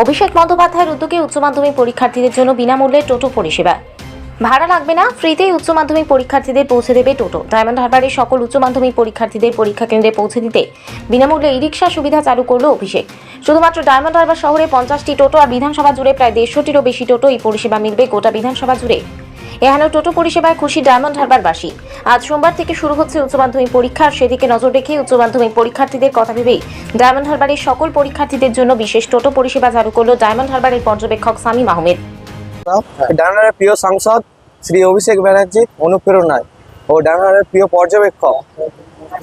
অভিষেক বন্দ্যোপাধ্যায়ের উদ্যোগে উচ্চ মাধ্যমিক পরীক্ষার্থীদের জন্য বিনামূল্যে টোটো পরিষেবা। ভাড়া লাগবে না, ফ্রিতেই উচ্চ মাধ্যমিক পরীক্ষার্থীদের পৌঁছে দেবে টোটো। ডায়মন্ড হারবারের সকল উচ্চ মাধ্যমিক পরীক্ষার্থীদের পরীক্ষা কেন্দ্রে পৌঁছে দিতে বিনামূল্যে ই রিক্সা সুবিধা চালু করল অভিষেক। শুধুমাত্র ডায়মন্ড হারবার শহরে 50টি টোটো আর বিধানসভা জুড়ে প্রায় 150টিরও বেশি টোটো এই পরিষেবা মিলবে গোটা বিধানসভা জুড়ে। এখানেও টোটো পরিষেবায় খুশি ডায়মন্ড হারবারবাসী। আজ সোমবার থেকে শুরু হচ্ছে উচ্চ মাধ্যমিক পরীক্ষা, সেদিকে নজর রেখে উচ্চ মাধ্যমিক পরীক্ষার্থীদের কথা ভেবেই ডায়মন্ড হারবারের সকল পরীক্ষার্থীদের জন্য বিশেষ টোটো পরিষেবা চালু করল ডায়মন্ড হারবারের পর্যবেক্ষক শামীম আহমেদ। ডায়মন্ডের প্রিয় সাংসদ শ্রী অভিষেক ব্যানার্জির অনুপ্রেরণায় ও ডায়মন্ডের প্রিয় পর্যবেক্ষক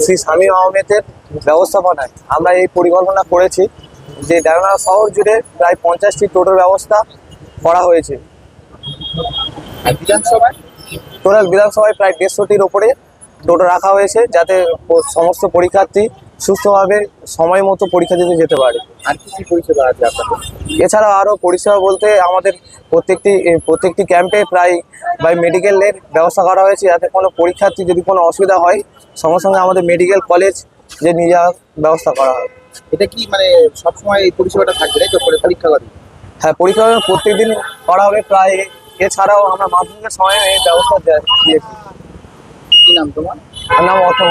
শ্রী শামীম আহমেদের ব্যবস্থাপনায় আমরা এই পরিকল্পনা করেছি যে ডায়মন্ড শহর জুড়ে প্রায় 50টি টোটোর ব্যবস্থা করা হয়েছে। বিধানসভায় প্রায় 150টির ওপরে টোটো রাখা হয়েছে, যাতে সমস্ত পরীক্ষার্থী সুস্থভাবে সময় মতো পরীক্ষা দিতে যেতে পারে। আর কি পরিষেবা আছে আপনাদের? এছাড়াও আরও পরিষেবা বলতে আমাদের প্রত্যেকটি ক্যাম্পে প্রায় মেডিকেলের ব্যবস্থা করা হয়েছে, যাতে কোনো পরীক্ষার্থী যদি কোনো অসুবিধা হয় সঙ্গে সঙ্গে আমাদের মেডিকেল কলেজ যে নিয়ে যাওয়ার ব্যবস্থা করা হয়। এটা কি মানে সবসময় এই পরিষেবাটা থাকবে তাই তো? পরীক্ষা করে? হ্যাঁ, পরীক্ষা প্রত্যেকদিন করা হবে প্রায়। এছাড়াও আমরা মাধ্যমিকের সময় এই ব্যবস্থা দিয়েছি। কি নাম তোমার? আমার নাম অথম।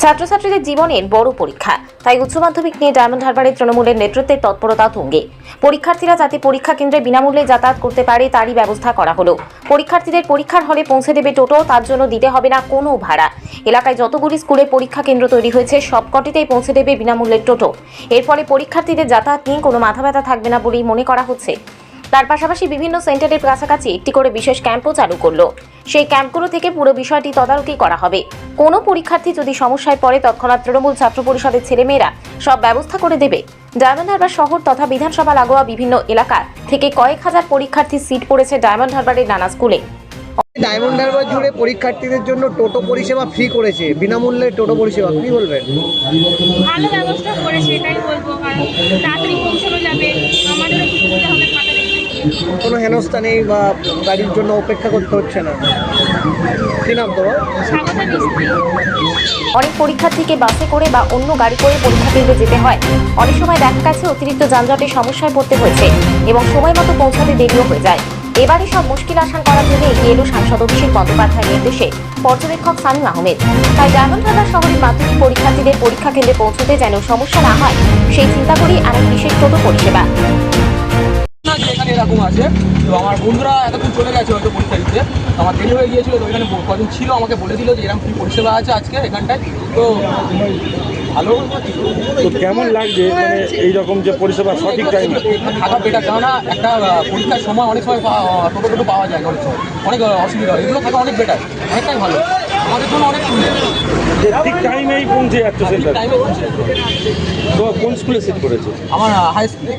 ছাত্রছাত্রীদের জীবনের বড় পরীক্ষা, তাই উচ্চ মাধ্যমিক নিয়ে ডায়মন্ড হারবারের তৃণমূলের নেতৃত্বে তৎপরতা তুঙ্গে। পরীক্ষার্থীরা যাতে পরীক্ষা কেন্দ্রে বিনামূল্যে যাতায়াত করতে পারে তারই ব্যবস্থা করা হলো। পরীক্ষার্থীদের পরীক্ষার হলে পৌঁছে দেবে টোটো, তার জন্য দিতে হবে না কোনো ভাড়া। এলাকায় যতগুলি স্কুলে পরীক্ষা কেন্দ্র তৈরি হয়েছে সবকটিতেই পৌঁছে দেবে বিনামূল্যের টোটো। এর ফলে পরীক্ষার্থীদের যাতায়াত নিয়ে কোনো মাথা ব্যথা থাকবে না বলেই মনে করা হচ্ছে। তার পাশাপাশি বিভিন্ন সেন্টারের কাছাকাছি একটি করে বিশেষ ক্যাম্পও চালু করলো। সেই ক্যাম্পগুলো থেকে পুরো বিষয়টি তদারকি করা হবে। কোনো পরীক্ষার্থী যদি সমস্যায় পড়ে তৎক্ষণাৎ তৃণমূল ছাত্র পরিষদের ছেলেমেয়েরা সব ব্যবস্থা করে দেবে। ডায়মন্ড হারবার শহর তথা বিধানসভা লাগোয়া বিভিন্ন এলাকা থেকে কয়েক হাজার পরীক্ষার্থীর সিট পড়েছে ডায়মন্ড হারবারের নানা স্কুলে। ডায়মন্ড হারবার জুড়ে পরীক্ষার্থীদের জন্য টোটো পরিষেবা ফ্রি করেছে, বিনামূল্যে টোটো পরিষেবা। কি বলবেন? ভালো ব্যবস্থা করেছে, এটাই বলবো, কারণ তাড়াতাড়ি পৌঁছানো যাবে, আমাদেরও সুবিধা হবে খাতা দেখতে গিয়ে। কোনো হেনস্থা নেই বা গাড়ির জন্য অপেক্ষা করতে হচ্ছে না। কি নাম তোমার? স্বাগতা মিস্ত্রি। অনেক পরীক্ষার্থীকে বাসে করে বা অন্য গাড়ি করে পরীক্ষা কেন্দ্রে যেতে হয়। অনেক সময় দেখা গেছে অতিরিক্ত যানজটের সমস্যায় পড়তে হয়েছে এবং সময় মতো পৌঁছাতে দেরিও হয়ে যায়। এবারে সব মুশকিল আসান করার জন্য এগিয়ে এলো সাংসদ অভিষেক বন্দ্যোপাধ্যায়ের নির্দেশে পর্যবেক্ষক শামীম আহমেদ। তাই ডায়মন্ড হারবার শহরের মাধ্যমিক পরীক্ষার্থীদের পরীক্ষা কেন্দ্রে পৌঁছতে যেন সমস্যা না হয় সেই চিন্তা করেই আরেক বিশেষ টোটো পরিষেবা। এখানে এরকম আছে, তো আমার বন্ধুরা এতক্ষণ চলে গেছে হয়তো পরীক্ষা দিতে, আমার দেরি হয়ে গিয়েছিল, তো এখানে কজন ছিল আমাকে বলেছিল যে এরকম কি পরিষেবা আছে আজকে এখানটায়, তো ভালো। তো কেমন লাগছে মানে এইরকম যে পরিষেবা সঠিক টাইমে থাকা বেটার, কেননা একটা পরীক্ষার সময় অনেক সময় টোটো পাওয়া যায়, অনেক সময় অনেক অসুবিধা হয়, এগুলো থাকা অনেক বেটার, অনেকটাই ভালো আমাদের জন্য, অনেক সুবিধা। যে ঠিক টাইমেই পৌঁছে যাচ্ছে সেন্টার। টাইমে পৌঁছে তো কোন স্কুলে সিট করেছে? আমার হাই স্কুল।